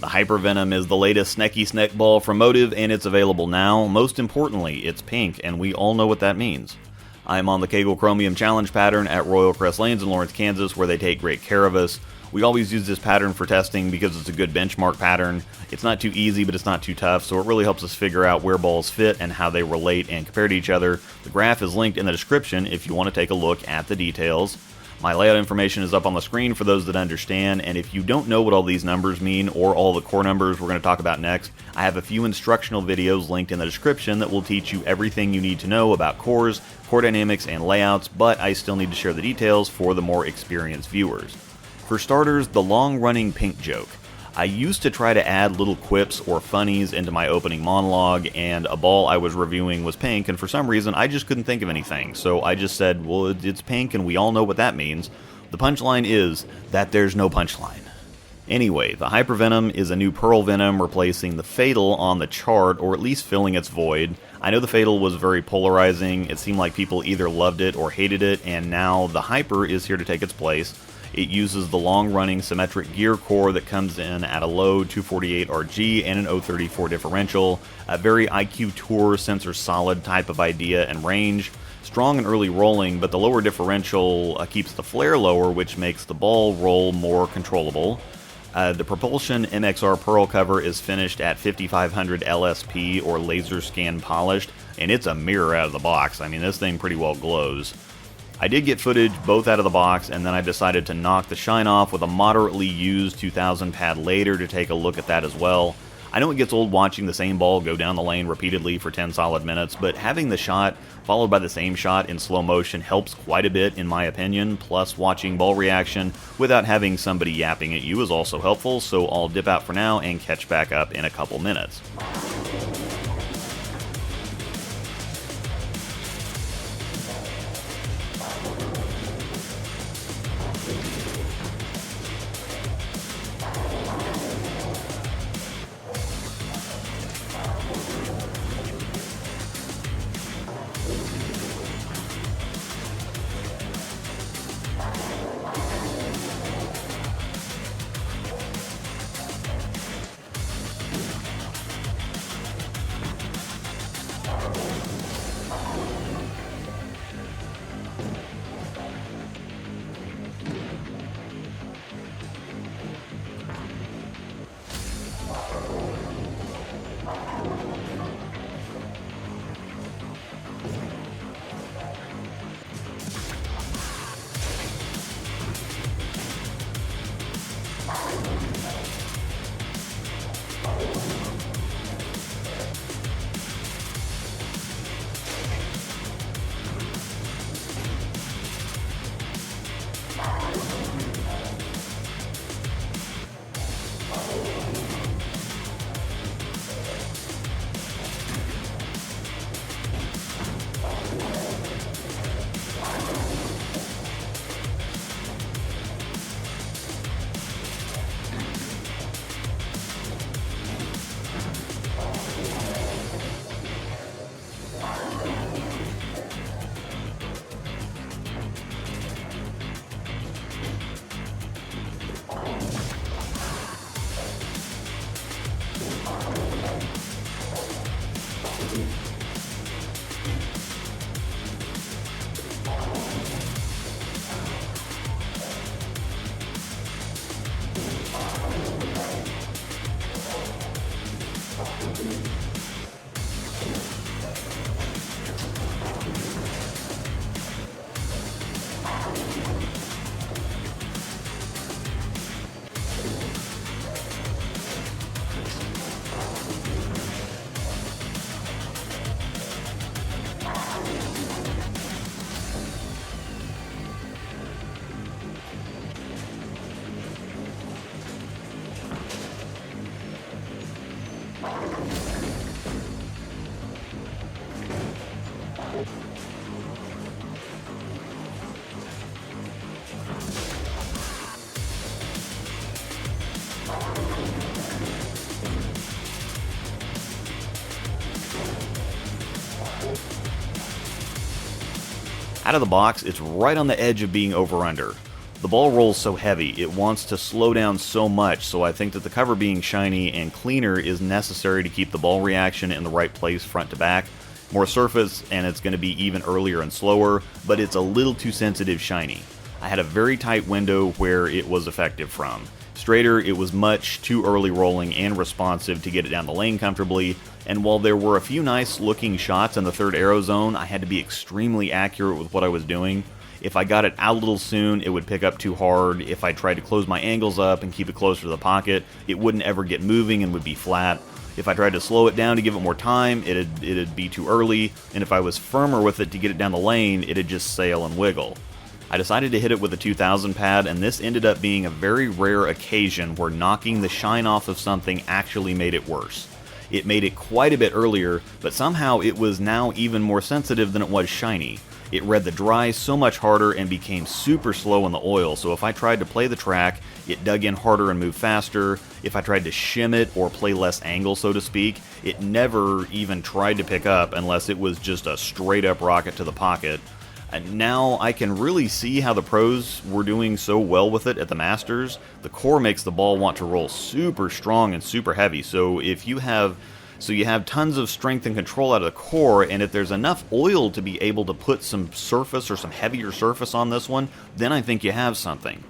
The Hyper Venom is the latest Snecky Snack ball from Motiv, and it's available now. Most importantly, it's pink, and we all know what that means. I'm on the Kegel Chromium Challenge pattern at Royal Crest Lanes in Lawrence, Kansas, where they take great care of us. We always use this pattern for testing because it's a good benchmark pattern. It's not too easy, but it's not too tough, so it really helps us figure out where balls fit and how they relate and compare to each other. The graph is linked in the description if you want to take a look at the details. My layout information is up on the screen for those that understand, and if you don't know what all these numbers mean or all the core numbers we're going to talk about next, I have a few instructional videos linked in the description that will teach you everything you need to know about cores, core dynamics, and layouts, but I still need to share the details for the more experienced viewers. For starters, the long-running pink joke. I used to try to add little quips or funnies into my opening monologue, and a ball I was reviewing was pink, and for some reason I just couldn't think of anything, so I just said, well, it's pink and we all know what that means. The punchline is that there's no punchline. Anyway, the Hyper Venom is a new Pearl Venom replacing the Fatal on the chart, or at least filling its void. I know the Fatal was very polarizing, it seemed like people either loved it or hated it, and now the Hyper is here to take its place. It uses the long-running symmetric gear core that comes in at a low 248 RG and an 034 differential, a very IQ Tour sensor solid type of idea and range. Strong and early rolling, but the lower differential keeps the flare lower, which makes the ball roll more controllable. The Propulsion MXR Pearl cover is finished at 5500 LSP or laser scan polished, and it's a mirror out of the box. I mean, this thing pretty well glows. I did get footage both out of the box, and then I decided to knock the shine off with a moderately used 2000 pad later to take a look at that as well. I know it gets old watching the same ball go down the lane repeatedly for 10 solid minutes, but having the shot followed by the same shot in slow motion helps quite a bit in my opinion, plus watching ball reaction without having somebody yapping at you is also helpful, so I'll dip out for now and catch back up in a couple minutes. Out of the box, it's right on the edge of being over-under. The ball rolls so heavy, it wants to slow down so much, so I think that the cover being shiny and cleaner is necessary to keep the ball reaction in the right place front to back. More surface, and it's going to be even earlier and slower, but it's a little too sensitive shiny. I had a very tight window where it was effective from. Straighter, it was much too early rolling and responsive to get it down the lane comfortably, and while there were a few nice looking shots in the third arrow zone, I had to be extremely accurate with what I was doing. If I got it out a little soon, it would pick up too hard. If I tried to close my angles up and keep it closer to the pocket, it wouldn't ever get moving and would be flat. If I tried to slow it down to give it more time, it'd be too early, and if I was firmer with it to get it down the lane, it'd just sail and wiggle. I decided to hit it with a 2000 pad, and this ended up being a very rare occasion where knocking the shine off of something actually made it worse. It made it quite a bit earlier, but somehow it was now even more sensitive than it was shiny. It read the dry so much harder and became super slow in the oil, so if I tried to play the track, it dug in harder and moved faster. If I tried to shim it or play less angle, so to speak, it never even tried to pick up unless it was just a straight up rocket to the pocket. And now I can really see how the pros were doing so well with it at the Masters. The core makes the ball want to roll super strong and super heavy, so you have tons of strength and control out of the core, and if there's enough oil to be able to put some surface or some heavier surface on this one, then I think you have something.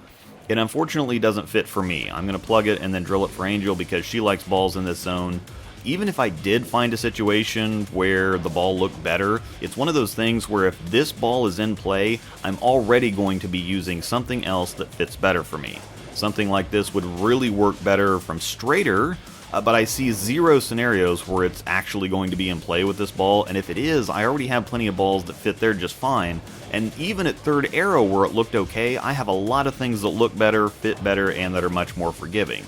It unfortunately doesn't fit for me. I'm going to plug it and then drill it for Angel because she likes balls in this zone. Even if I did find a situation where the ball looked better, it's one of those things where if this ball is in play, I'm already going to be using something else that fits better for me. Something like this would really work better from straighter, but I see zero scenarios where it's actually going to be in play with this ball, and if it is, I already have plenty of balls that fit there just fine, and even at third arrow where it looked okay, I have a lot of things that look better, fit better, and that are much more forgiving.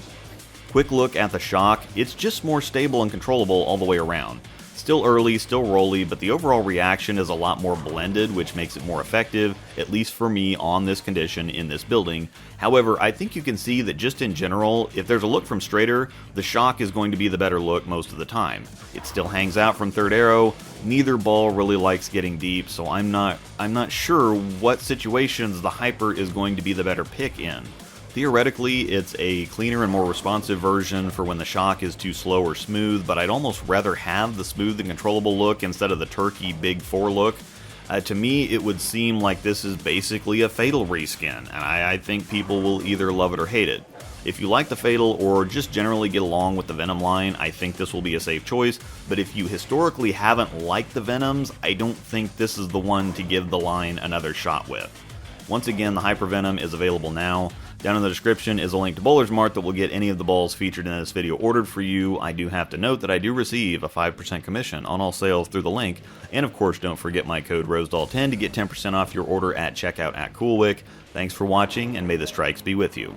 Quick look at the shock, it's just more stable and controllable all the way around. Still early, still rolly, but the overall reaction is a lot more blended, which makes it more effective, at least for me on this condition in this building. However, I think you can see that just in general, if there's a look from straighter, the shock is going to be the better look most of the time. It still hangs out from third arrow, neither ball really likes getting deep, so I'm not sure what situations the hyper is going to be the better pick in. Theoretically, it's a cleaner and more responsive version for when the shock is too slow or smooth, but I'd almost rather have the smooth and controllable look instead of the turkey Big 4 look. To me, it would seem like this is basically a Fatal reskin, and I think people will either love it or hate it. If you like the Fatal or just generally get along with the Venom line, I think this will be a safe choice, but if you historically haven't liked the Venoms, I don't think this is the one to give the line another shot with. Once again, the Hyper Venom is available now. Down in the description is a link to Bowler's Mart that will get any of the balls featured in this video ordered for you. I do have to note that I do receive a 5% commission on all sales through the link, and of course don't forget my code ROSEDOLL10 to get 10% off your order at checkout at CoolWick. Thanks for watching, and may the strikes be with you.